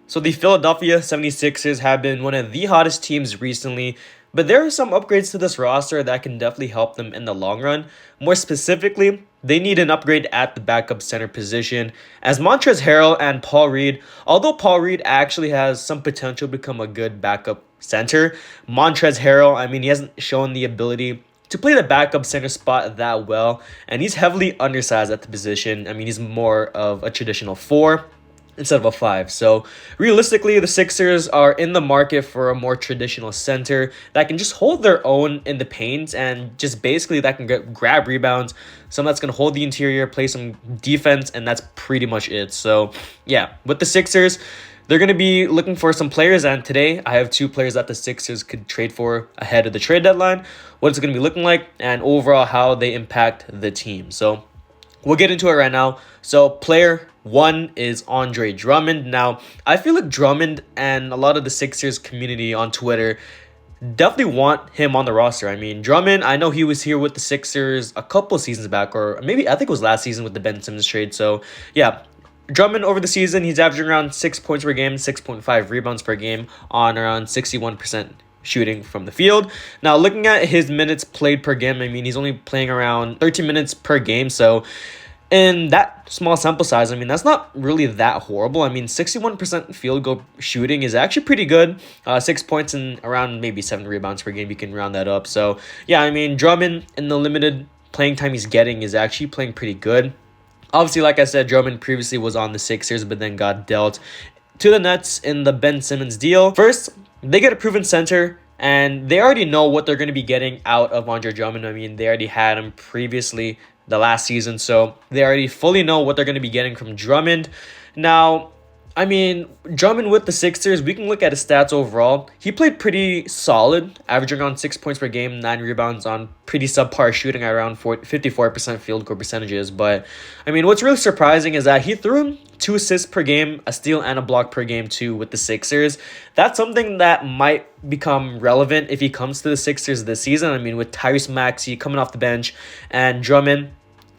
So the Philadelphia 76ers have been one of the hottest teams recently, but there are some upgrades to this roster that can definitely help them in the long run. More specifically, they need an upgrade at the backup center position, as Montrezl Harrell and Paul Reed, although Paul Reed actually has some potential to become a good backup center, Montrezl Harrell, I mean, he hasn't shown the ability to play the backup center spot that well, and he's heavily undersized at the position. I mean, he's more of a traditional 4 instead of a 5. So realistically, the Sixers are in the market for a more traditional center that can just hold their own in the paint and just basically that can grab rebounds, someone that's going to hold the interior, play some defense, and that's pretty much it. So yeah, with the Sixers, they're going to be looking for some players, and today I have 2 players that the Sixers could trade for ahead of the trade deadline, what it's going to be looking like, and overall how they impact the team. So we'll get into it right now. So player 1 is Andre Drummond. Now, I feel like Drummond and a lot of the Sixers community on Twitter definitely want him on the roster. I mean, Drummond, I know he was here with the Sixers a couple seasons back, or maybe I think it was last season with the Ben Simmons trade. So yeah, Drummond over the season, he's averaging around 6 points per game, 6.5 rebounds per game on around 61% shooting from the field. Now, looking at his minutes played per game, I mean, he's only playing around 13 minutes per game. So in that small sample size, I mean, that's not really that horrible. I mean, 61% field goal shooting is actually pretty good. 6 points and around maybe 7 rebounds per game. You can round that up. So, yeah, I mean, Drummond, in the limited playing time he's getting, is actually playing pretty good. Obviously, like I said, Drummond previously was on the Sixers, but then got dealt to the Nets in the Ben Simmons deal. First, they get a proven center, and they already know what they're going to be getting out of Andre Drummond. I mean, they already had him previously the last season, so they already fully know what they're going to be getting from Drummond. Now, I mean, Drummond with the Sixers, we can look at his stats overall. He played pretty solid, averaging around 6 points per game, 9 rebounds on pretty subpar shooting at around 54% field goal percentages. But, I mean, what's really surprising is that he threw him 2 assists per game, a steal and a block per game too with the Sixers. That's something that might become relevant if he comes to the Sixers this season. I mean, with Tyrese Maxey coming off the bench and Drummond,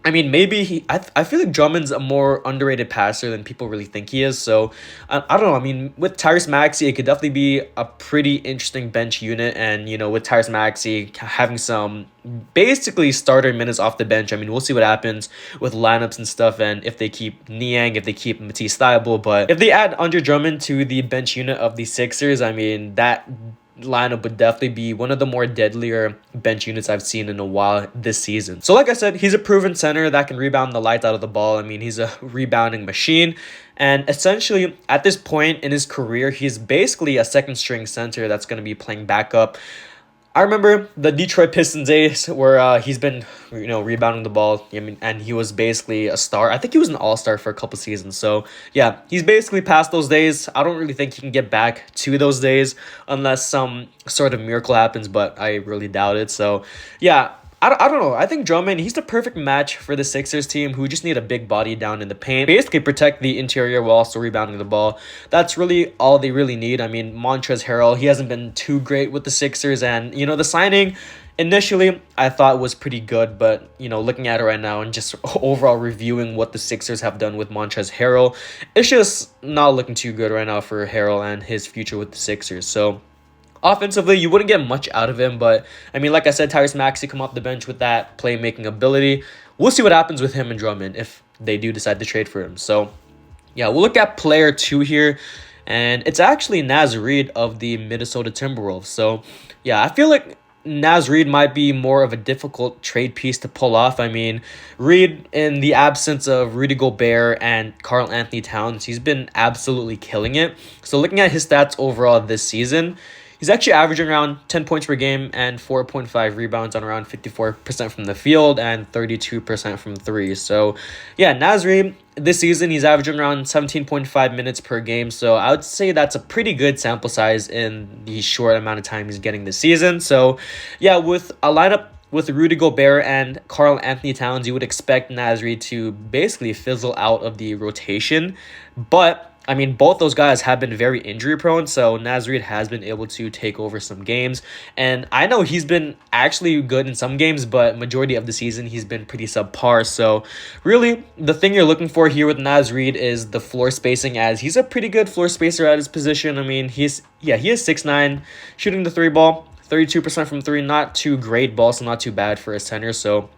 I mean, maybe I feel like Drummond's a more underrated passer than people really think he is. So, I don't know. I mean, with Tyrese Maxey, it could definitely be a pretty interesting bench unit. And, you know, with Tyrese Maxey having some basically starter minutes off the bench, I mean, we'll see what happens with lineups and stuff. And if they keep Niang, if they keep Matisse Thybulle. But if they add Andre Drummond to the bench unit of the Sixers, I mean, that lineup would definitely be one of the more deadlier bench units I've seen in a while this season. So like I said, he's a proven center that can rebound the lights out of the ball. I mean, he's a rebounding machine. And essentially, at this point in his career, he's basically a second string center that's going to be playing backup. I remember the Detroit Pistons days where he's been, you know, rebounding the ball. I mean, and he was basically a star. I think he was an all-star for a couple seasons. So, yeah, he's basically past those days. I don't really think he can get back to those days unless some sort of miracle happens, but I really doubt it. So, yeah, I don't know. I think Drummond, he's the perfect match for the Sixers team who just need a big body down in the paint. Basically protect the interior while also rebounding the ball. That's really all they really need. I mean, Montrezl Harrell, he hasn't been too great with the Sixers. And, you know, the signing initially I thought was pretty good. But, you know, looking at it right now and just overall reviewing what the Sixers have done with Montrezl Harrell, it's just not looking too good right now for Harrell and his future with the Sixers. So, offensively, you wouldn't get much out of him, but I mean, like I said, Tyrese Maxey come off the bench with that playmaking ability. We'll see what happens with him and Drummond if they do decide to trade for him. So, yeah, we'll look at player 2 here, and it's actually Naz Reid of the Minnesota Timberwolves. So, yeah, I feel like Naz Reid might be more of a difficult trade piece to pull off. I mean, Reid, in the absence of Rudy Gobert and Karl Anthony Towns, he's been absolutely killing it. So, looking at his stats overall this season, he's actually averaging around 10 points per game and 4.5 rebounds on around 54% from the field and 32% from 3. So, yeah, Naz Reid, this season, he's averaging around 17.5 minutes per game. So, I would say that's a pretty good sample size in the short amount of time he's getting this season. So, yeah, with a lineup with Rudy Gobert and Karl Anthony Towns, you would expect Naz Reid to basically fizzle out of the rotation. But I mean, both those guys have been very injury prone, so Naz Reid has been able to take over some games. And I know he's been actually good in some games, but majority of the season he's been pretty subpar. So really, the thing you're looking for here with Naz Reid is the floor spacing, as he's a pretty good floor spacer at his position. I mean, he is 6'9", shooting the three ball, 32% from three, not too great, but also not too bad for a center. So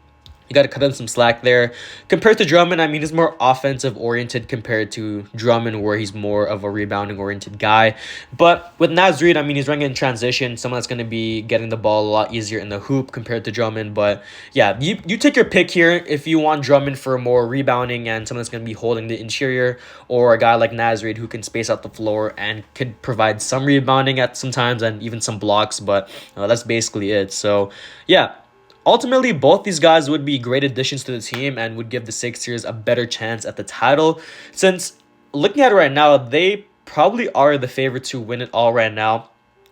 you got to cut him some slack there. Compared to Drummond, I mean, he's more offensive-oriented compared to Drummond, where he's more of a rebounding-oriented guy. But with Naz Reid, I mean, he's running in transition, someone that's going to be getting the ball a lot easier in the hoop compared to Drummond. But yeah, you take your pick here if you want Drummond for more rebounding and someone that's going to be holding the interior, or a guy like Naz Reid who can space out the floor and could provide some rebounding at some times and even some blocks. But that's basically it. So yeah. Ultimately, both these guys would be great additions to the team and would give the Sixers a better chance at the title, since looking at it right now, they probably are the favorite to win it all right now.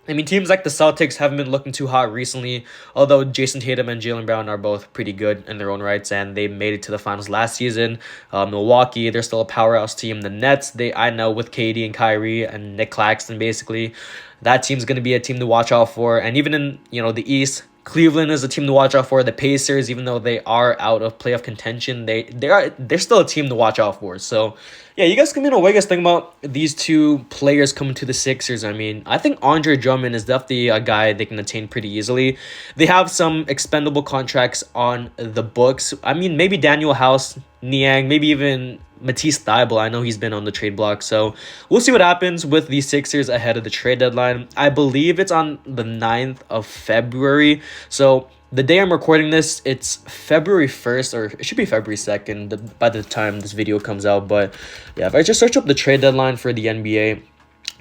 I mean, teams like the Celtics haven't been looking too hot recently, although Jason Tatum and Jaylen Brown are both pretty good in their own rights, and they made it to the finals last season. Milwaukee, they're still a powerhouse team. The Nets, I know with KD and Kyrie and Nick Claxton, basically, that team's going to be a team to watch out for. And even in, the East, Cleveland is a team to watch out for. The Pacers, even though they are out of playoff contention, they're still a team to watch out for. So yeah, you guys can let me know what you guys think about these two players coming to the Sixers. I mean, I think Andre Drummond is definitely a guy they can attain pretty easily. They have some expendable contracts on the books. I mean, maybe Daniel House, Niang, maybe even Matisse Thybulle. I know he's been on the trade block, so we'll see what happens with the Sixers ahead of the trade deadline. I believe it's on the 9th of February, so the day I'm recording this, it's February 1st, or it should be February 2nd by the time this video comes out. But yeah, if I just search up the trade deadline for the NBA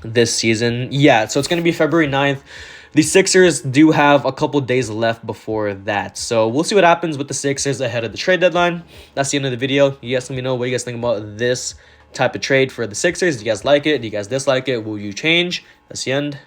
this season, yeah, so it's going to be February 9th. The Sixers do have a couple days left before that. So we'll see what happens with the Sixers ahead of the trade deadline. That's the end of the video. You guys let me know what you guys think about this type of trade for the Sixers. Do you guys like it? Do you guys dislike it? Will you change? That's the end.